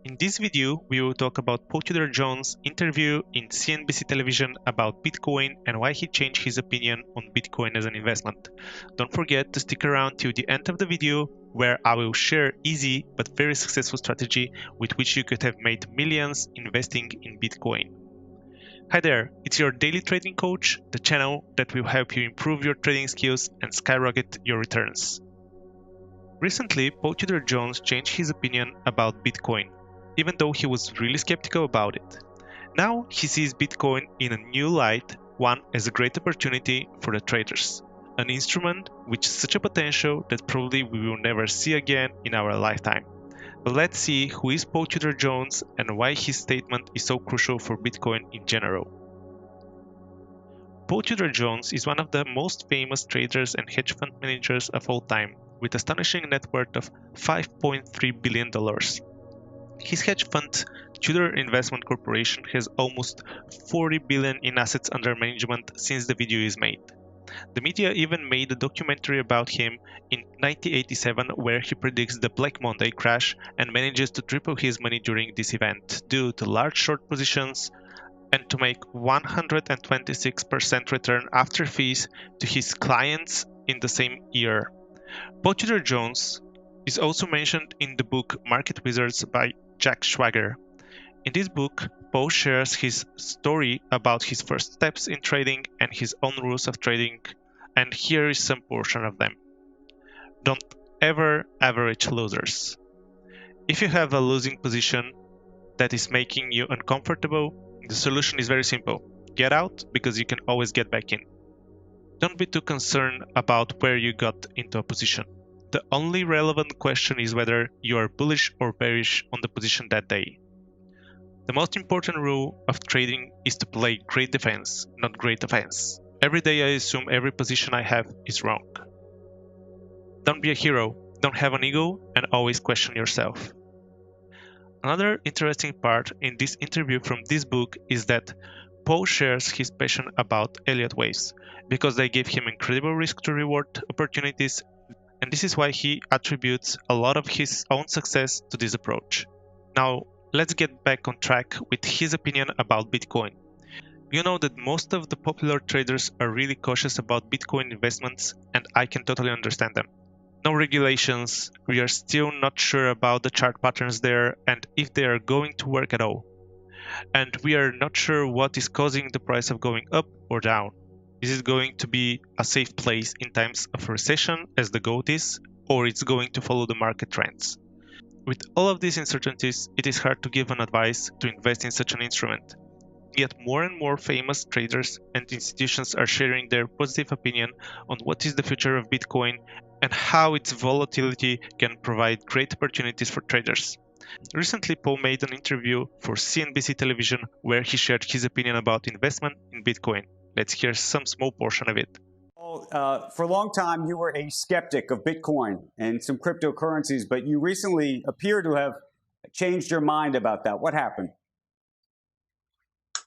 In this video, we will talk about Paul Tudor Jones' interview in CNBC Television about Bitcoin and why he changed his opinion on Bitcoin as an investment. Don't forget to stick around till the end of the video, where I will share easy but very successful strategy with which you could have made millions investing in Bitcoin. Hi there, it's your daily trading coach, the channel that will help you improve your trading skills and skyrocket your returns. Recently, Paul Tudor Jones changed his opinion about Bitcoin, even though he was really skeptical about it. Now he sees Bitcoin in a new light, one as a great opportunity for the traders, an instrument with such a potential that probably we will never see again in our lifetime. But let's see who is Paul Tudor Jones and why his statement is so crucial for Bitcoin in general. Paul Tudor Jones is one of the most famous traders and hedge fund managers of all time, with astonishing net worth of $5.3 billion. His hedge fund, Tudor Investment Corporation, has almost $40 billion in assets under management since the video is made. The media even made a documentary about him in 1987 where he predicts the Black Monday crash and manages to triple his money during this event due to large short positions and to make 126% return after fees to his clients in the same year. Paul Tudor Jones is also mentioned in the book Market Wizards by Jack Schwager. In this book, Paul shares his story about his first steps in trading and his own rules of trading, and here is some portion of them. Don't ever average losers. If you have a losing position that is making you uncomfortable, the solution is very simple. Get out, because you can always get back in. Don't be too concerned about where you got into a position. The only relevant question is whether you are bullish or bearish on the position that day. The most important rule of trading is to play great defense, not great offense. Every day I assume every position I have is wrong. Don't be a hero, don't have an ego, and always question yourself. Another interesting part in this interview from this book is that Paul shares his passion about Elliott waves, because they give him incredible risk to reward opportunities, and this is why he attributes a lot of his own success to this approach. Now, let's get back on track with his opinion about Bitcoin. You know that most of the popular traders are really cautious about Bitcoin investments, and I can totally understand them. No regulations, we are still not sure about the chart patterns there and if they are going to work at all. And we are not sure what is causing the price of going up or down. Is it going to be a safe place in times of recession, as the GOAT is, or it's going to follow the market trends? With all of these uncertainties, it is hard to give an advice to invest in such an instrument. Yet more and more famous traders and institutions are sharing their positive opinion on what is the future of Bitcoin and how its volatility can provide great opportunities for traders. Recently, Paul made an interview for CNBC Television where he shared his opinion about investment in Bitcoin. Let's hear some small portion of it. For a long time, you were a skeptic of Bitcoin and some cryptocurrencies, but you recently appear to have changed your mind about that. What happened?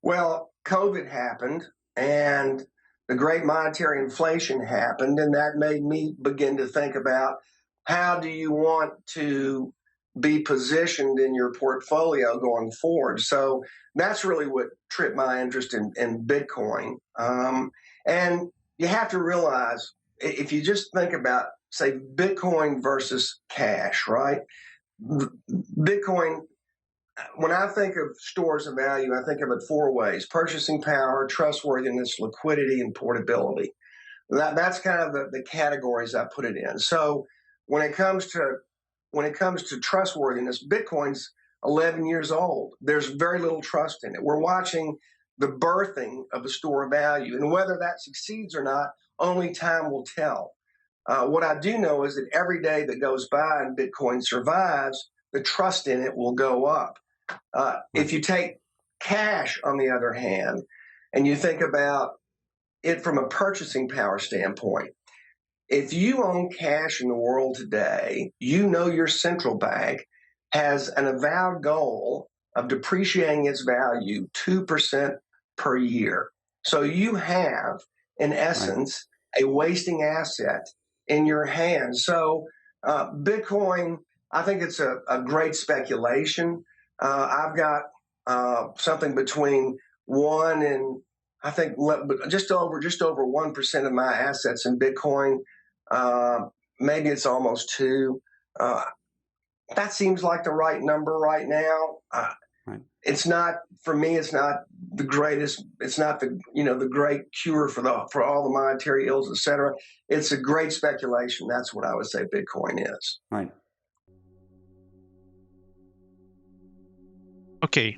Well, COVID happened and the great monetary inflation happened, and that made me begin to think about how do you want to be positioned in your portfolio going forward. So that's really what tripped my interest in Bitcoin. And you have to realize, if you just think about, say, Bitcoin versus cash, right? Bitcoin, when I think of stores of value, I think of it four ways: purchasing power, trustworthiness, liquidity, and portability. That's kind of the categories I put it in. So when it comes to trustworthiness, Bitcoin's 11 years old. There's very little trust in it. We're watching the birthing of a store of value, and whether that succeeds or not, only time will tell. What I do know is that every day that goes by and Bitcoin survives, the trust in it will go up. If you take cash, on the other hand, and you think about it from a purchasing power standpoint, if you own cash in the world today, you know your central bank has an avowed goal of depreciating its value 2% per year. So you have, in essence, a wasting asset in your hands. So Bitcoin, I think it's a great speculation. I've got something between 1 and I think just over 1% of my assets in Bitcoin. Maybe it's almost 2. That seems like the right number right now. Right. It's not, for me, it's not the greatest. It's not the great cure for all the monetary ills, et cetera. It's a great speculation. That's what I would say Bitcoin is. Right. Okay,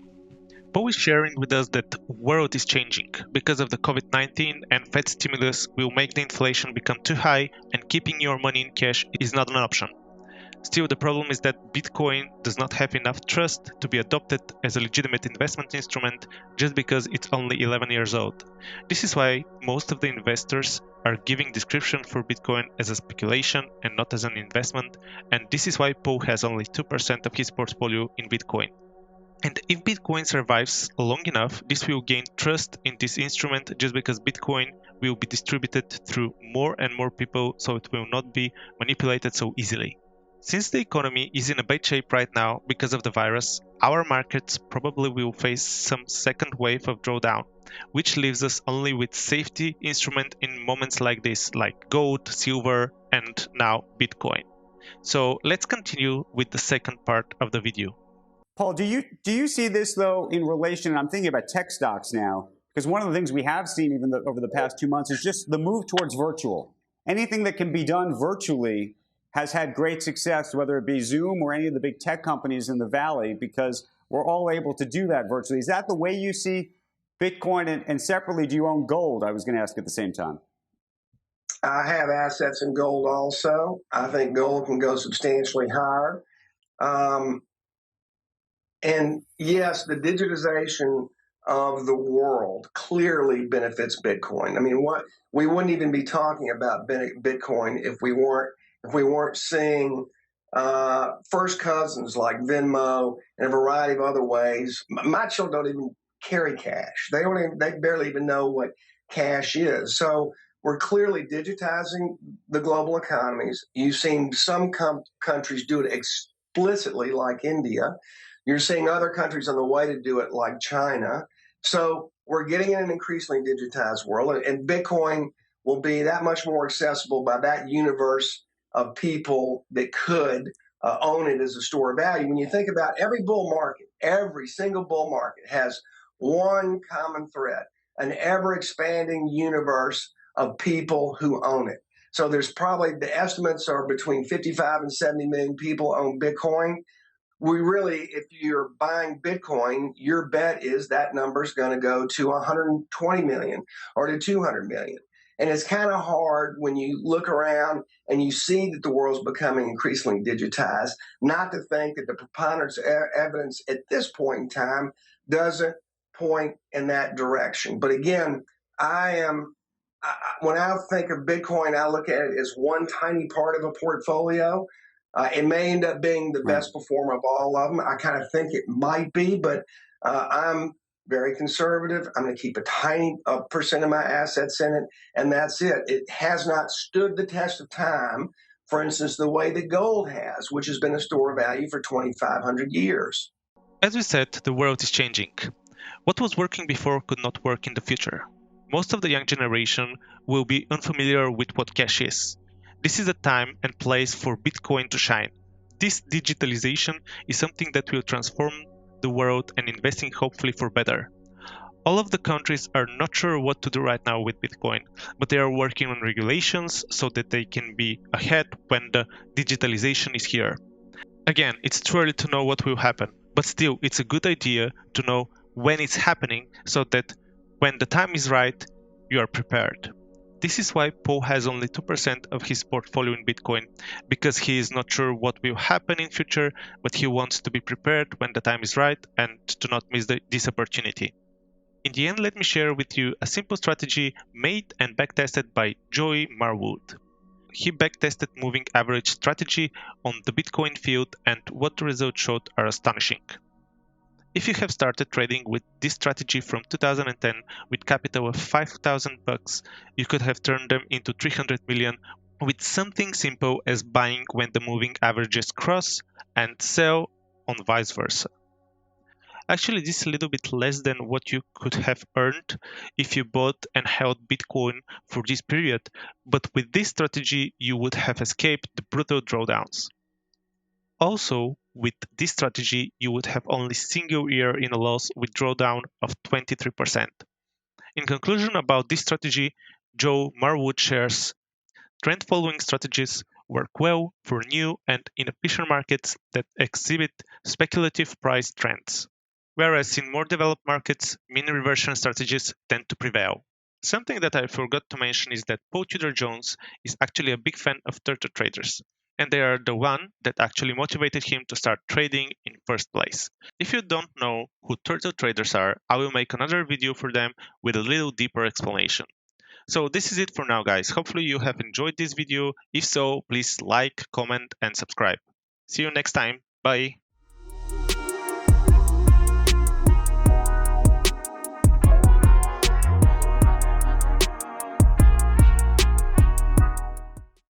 Poe is sharing with us that world is changing because of the COVID-19 and Fed stimulus will make the inflation become too high and keeping your money in cash is not an option. Still, the problem is that Bitcoin does not have enough trust to be adopted as a legitimate investment instrument just because it's only 11 years old. This is why most of the investors are giving description for Bitcoin as a speculation and not as an investment, and this is why Poe has only 2% of his portfolio in Bitcoin. And if Bitcoin survives long enough, this will gain trust in this instrument just because Bitcoin will be distributed through more and more people, so it will not be manipulated so easily. Since the economy is in a bad shape right now because of the virus, our markets probably will face some second wave of drawdown, which leaves us only with safety instrument in moments like this, like gold, silver, and now Bitcoin. So let's continue with the second part of the video. Paul, do you see this though in relation? I'm thinking about tech stocks now, because one of the things we have seen even over the past 2 months is just the move towards virtual. Anything that can be done virtually has had great success, whether it be Zoom or any of the big tech companies in the Valley, because we're all able to do that virtually. Is that the way you see Bitcoin? And separately, do you own gold? I was going to ask at the same time. I have assets in gold also. I think gold can go substantially higher. And yes, the digitization of the world clearly benefits Bitcoin. I mean, we wouldn't even be talking about Bitcoin if we weren't seeing first cousins like Venmo and a variety of other ways. My children don't even carry cash. They barely even know what cash is. So we're clearly digitizing the global economies. You've seen some countries do it explicitly, like India. You're seeing other countries on the way to do it, like China. So we're getting in an increasingly digitized world, and Bitcoin will be that much more accessible by that universe of people that could own it as a store of value. When you think about every bull market, every single bull market has one common thread, an ever-expanding universe of people who own it. So there's probably, the estimates are between 55 and 70 million people own Bitcoin. We really, if you're buying Bitcoin, your bet is that number is going to go to 120 million or to 200 million. And it's kind of hard when you look around and you see that the world's becoming increasingly digitized, not to think that the preponderance of evidence at this point in time doesn't point in that direction. But again, when I think of Bitcoin, I look at it as one tiny part of a portfolio. It may end up being the best performer of all of them. I kind of think it might be, but I'm very conservative. I'm going to keep a tiny percent of my assets in it, and that's it. It has not stood the test of time, for instance, the way that gold has, which has been a store of value for 2,500 years. As we said, the world is changing. What was working before could not work in the future. Most of the young generation will be unfamiliar with what cash is. This is a time and place for Bitcoin to shine. This digitalization is something that will transform the world and investing hopefully for better. All of the countries are not sure what to do right now with Bitcoin, but they are working on regulations so that they can be ahead when the digitalization is here. Again, it's too early to know what will happen, but still it's a good idea to know when it's happening so that when the time is right, you are prepared. This is why Poe has only 2% of his portfolio in Bitcoin, because he is not sure what will happen in future, but he wants to be prepared when the time is right and to not miss this opportunity. In the end, let me share with you a simple strategy made and backtested by Joey Marwood. He backtested moving average strategy on the Bitcoin field, and what the results showed are astonishing. If you have started trading with this strategy from 2010 with capital of $5,000, you could have turned them into 300 million with something simple as buying when the moving averages cross and sell on vice versa. Actually, this is a little bit less than what you could have earned if you bought and held Bitcoin for this period, but with this strategy, you would have escaped the brutal drawdowns. Also, with this strategy, you would have only single year in a loss with drawdown of 23%. In conclusion about this strategy, Joe Marwood shares trend following strategies work well for new and inefficient markets that exhibit speculative price trends, whereas in more developed markets, mean reversion strategies tend to prevail. Something that I forgot to mention is that Paul Tudor Jones is actually a big fan of turtle traders, and they are the one that actually motivated him to start trading in first place. If you don't know who turtle traders are, I will make another video for them with a little deeper explanation. So this is it for now, guys. Hopefully you have enjoyed this video. If so, please like, comment, and subscribe. See you next time. Bye.